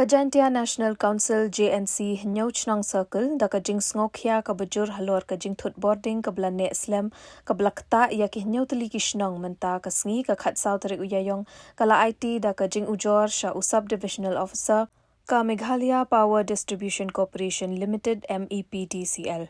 Kajantia National Council JNC Hinyau Shnong Circle da kajing sngokya kabajur halor kajing thut boarding kabla ne Islam kabla kta ya ki hinyau tali ki Shnong menta kasngi ka khat saw tarik uyayong kala IT da kajing ujor sha usab divisional officer ka Meghalaya Power Distribution Corporation Limited MEPDCL.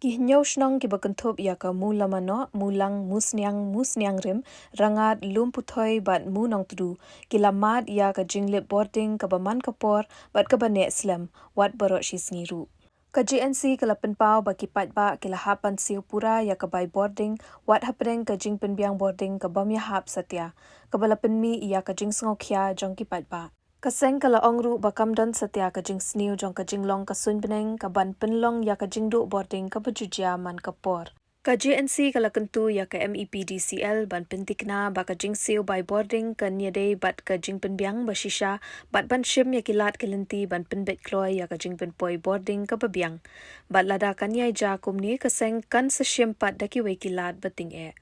Ki hinyau Shnong ki bakanthop ya ka mulamano mulang musnyang rim rangat lumputhoi bat munong tudu ki lamad ya ka jinglip boarding ka baman kapor bat ka bane Islam wat barot shisngiru. Ka JNC kalapan pau baki Paidbah kila hapan Siew Pura ya ka by boarding wat hapeng ka jing Biang boarding ka bam ya hap satya ka balapan mi ya ka jing sngokya jong ki Paidbah. Kaseng kala ongru bakam dan setia kajing sniu jong kajing long kasun beneng kaban penlong ya kajing du boarding ka bajujia man kapor. Ka JNC kala kentu ya ka MEPDCL ban pentikna ba kajing siu by boarding ka nyedei bat kajing penbiang basisha bat ban shim ya kilat kelenti ban penbet kloy ya kajing penpoi boarding ka Biang. Bat lada kanyai ja kumni kaseng kan seshim pat daki we kilat bating e.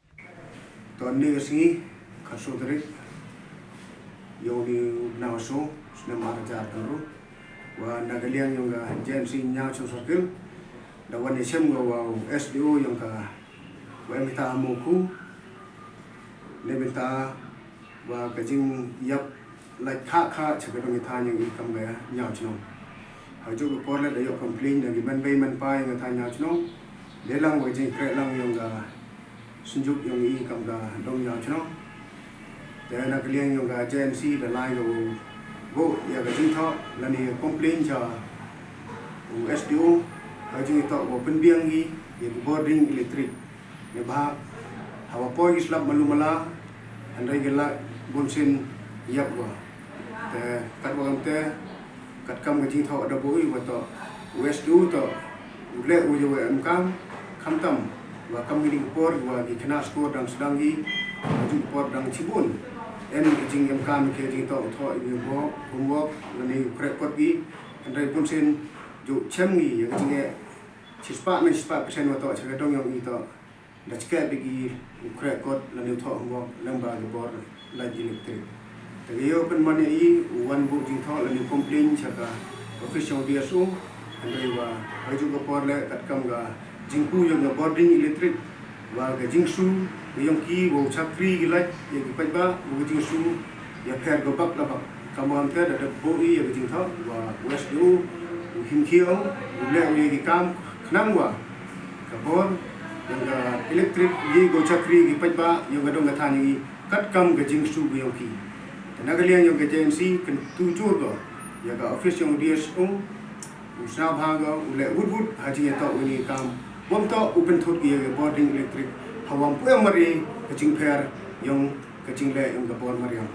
Tuan ni kasi kasudrik yung nawaso na marajar karo wa nagaliang yung JNC nya sa circle dawan ni sem wa SDO yung ka wa mita amuku lebita wa kajing yap like kha chakadong ita yung ikam ga nya chno haju ko porla da yo complain da giban bay man pa yung ita nya chno lelang wa jing kre lang yung ga sunjuk yung ikam ga dong nya chno dan nagaliang yung JNC da lai go ya kajing tho lani complain cha SDO kajing ito wa penbiang gi ya boarding electric ne ba hawa poi islap malumala andai gela bonsin yap wa te kat wa te kat kam kajing tho da boi wa to SDO to ule u yo am kam tam wa kam gi por wa gi khana score dang sedang gi kajing por dang cibun en kajing am kam ke jing to tho i bo homework lani krek pot gi andai bonsin ju chem gi ya kajing e sispa persen wa to chakadong yang ito da chke bigi krek pot lani tho homework lamba gi bor la electric yo pen mane i wan bu jing tho lani complain chaka official DSO andai wa haju ko por le kat kam ga jingku yang boarding electric wa ga jingsu yang ki wo chakri gilat ya ki Paidbah wo jingsu ya pher go bak la bak kamam te da boi ya jing tho wa SDO him khiong le ye ki kam khnam wa ka bor yang ga electric ye go chakri ki Paidbah yang ga dong ga than ni kat kam ga jingsu go yang ki nagalian yang ga JNC kan tujur go ya ga office yang DSO usna bhaga ule wood haji to uni kam bom to open thot ki ya boarding electric hawam pu mari kaching pher yung kaching le yung gapon mariam